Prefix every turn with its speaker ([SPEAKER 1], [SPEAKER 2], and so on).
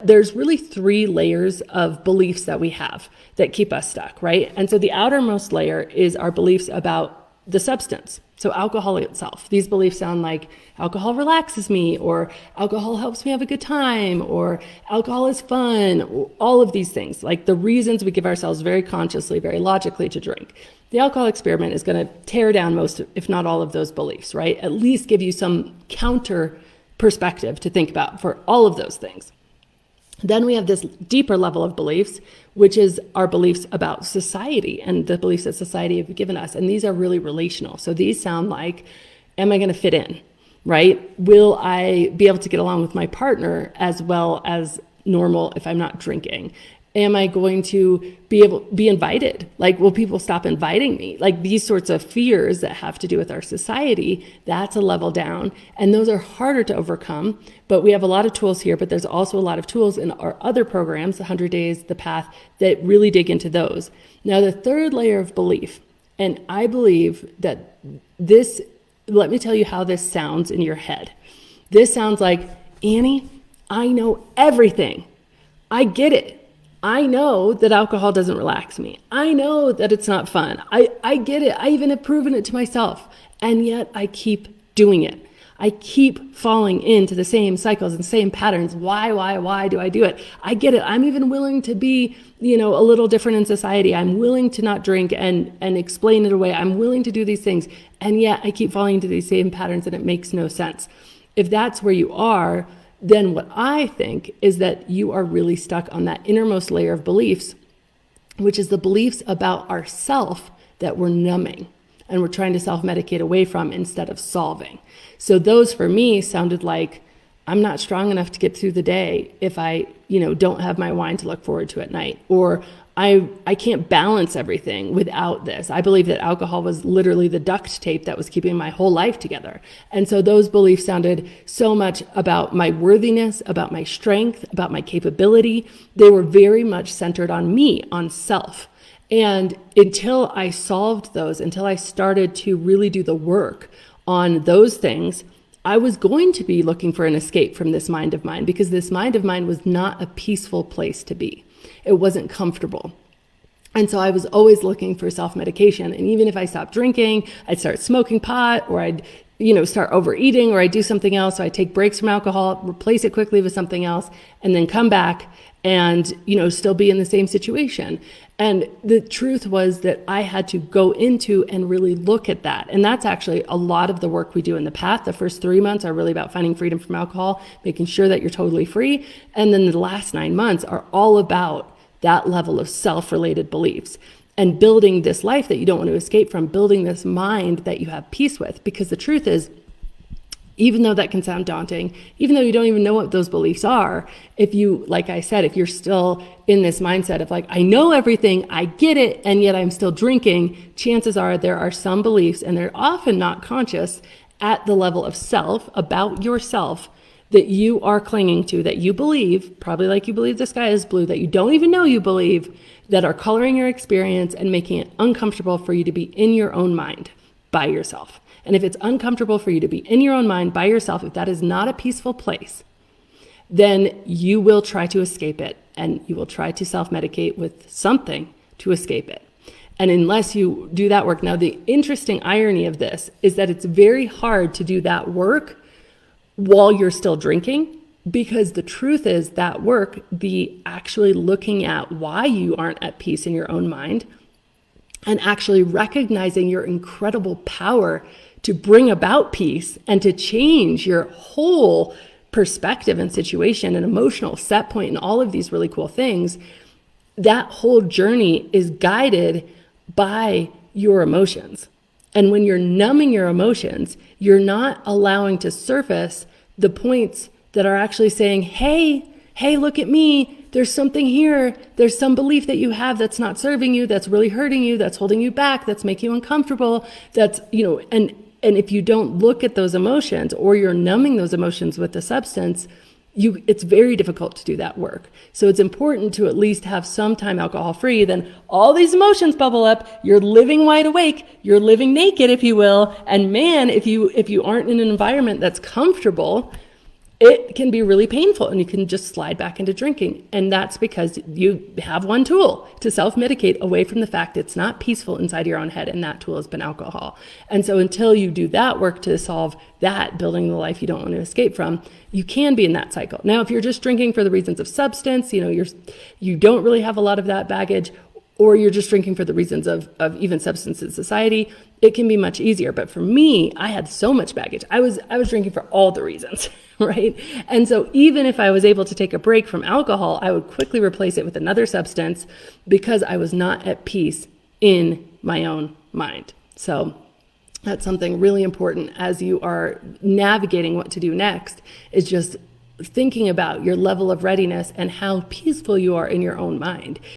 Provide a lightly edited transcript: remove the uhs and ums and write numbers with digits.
[SPEAKER 1] there's really 3 layers of beliefs that we have that keep us stuck, right? And so the outermost layer is our beliefs about the substance. So alcohol itself. These beliefs sound like alcohol relaxes me, or alcohol helps me have a good time, or alcohol is fun, all of these things, like the reasons we give ourselves very consciously, very logically to drink. The alcohol experiment is going to tear down most, if not all of those beliefs, right? At least give you some counter perspective to think about for all of those things. Then we have this deeper level of beliefs, which is our beliefs about society and the beliefs that society have given us. And these are really relational. So these sound like, am I going to fit in, right? Will I be able to get along with my partner as well as normal if I'm not drinking? Am I going to be invited? Like, will people stop inviting me? Like these sorts of fears that have to do with our society, that's a level down. And those are harder to overcome, but we have a lot of tools here, but there's also a lot of tools in our other programs, the 100 Days, the Path, that really dig into those. Now, the third layer of belief, and I believe that this, let me tell you how this sounds in your head. This sounds like, Annie, I know everything. I get it. I know that alcohol doesn't relax me. I know that it's not fun. I get it. I even have proven it to myself. And yet I keep doing it. I keep falling into the same cycles and same patterns. Why do I do it? I get it. I'm even willing to be, a little different in society. I'm willing to not drink and explain it away. I'm willing to do these things. And yet I keep falling into these same patterns and it makes no sense. If that's where you are, then what I think is that you are really stuck on that innermost layer of beliefs, which is the beliefs about ourself that we're numbing and we're trying to self-medicate away from instead of solving. So those for me sounded like, I'm not strong enough to get through the day if I, don't have my wine to look forward to at night, or I can't balance everything without this. I believe that alcohol was literally the duct tape that was keeping my whole life together. And so those beliefs sounded so much about my worthiness, about my strength, about my capability. They were very much centered on me, on self. And until I solved those, until I started to really do the work on those things, I was going to be looking for an escape from this mind of mine, because this mind of mine was not a peaceful place to be. It wasn't comfortable. And so I was always looking for self-medication. And even if I stopped drinking, I'd start smoking pot, or I'd, start overeating, or I'd do something else. So I'd take breaks from alcohol, replace it quickly with something else, and then come back and, still be in the same situation. And the truth was that I had to go into and really look at that. And that's actually a lot of the work we do in the Path. The first 3 months are really about finding freedom from alcohol, making sure that you're totally free. And then the last 9 months are all about that level of self-related beliefs and building this life that you don't want to escape from, building this mind that you have peace with. Because the truth is, even though that can sound daunting, even though you don't even know what those beliefs are, if you, like I said, if you're still in this mindset of like, I know everything, I get it, and yet I'm still drinking, chances are there are some beliefs, and they're often not conscious, at the level of self, about yourself, that you are clinging to, that you believe, probably like you believe the sky is blue, that you don't even know you believe, that are coloring your experience and making it uncomfortable for you to be in your own mind by yourself. And if it's uncomfortable for you to be in your own mind by yourself, if that is not a peaceful place, then you will try to escape it, and you will try to self-medicate with something to escape it. And unless you do that work, now the interesting irony of this is that it's very hard to do that work while you're still drinking, because the truth is that work, the actually looking at why you aren't at peace in your own mind and actually recognizing your incredible power to bring about peace and to change your whole perspective and situation and emotional set point and all of these really cool things, that whole journey is guided by your emotions. And when you're numbing your emotions, you're not allowing to surface the points that are actually saying, hey, look at me. There's something here. There's some belief that you have that's not serving you, that's really hurting you, that's holding you back, that's making you uncomfortable. That's, and if you don't look at those emotions, or you're numbing those emotions with the substance, it's very difficult to do that work. So it's important to at least have some time alcohol free. Then all these emotions bubble up. You're living wide awake. You're living naked, if you will. And man, if you aren't in an environment that's comfortable, it can be really painful and you can just slide back into drinking. And that's because you have one tool to self-medicate away from the fact it's not peaceful inside your own head, and that tool has been alcohol. And so until you do that work to solve that, building the life you don't want to escape from, you can be in that cycle. Now, if you're just drinking for the reasons of substance, you don't really have a lot of that baggage, or you're just drinking for the reasons of even substance in society, it can be much easier. But for me, I had so much baggage. I was drinking for all the reasons, right? And so even if I was able to take a break from alcohol, I would quickly replace it with another substance because I was not at peace in my own mind. So that's something really important as you are navigating what to do next, is just thinking about your level of readiness and how peaceful you are in your own mind.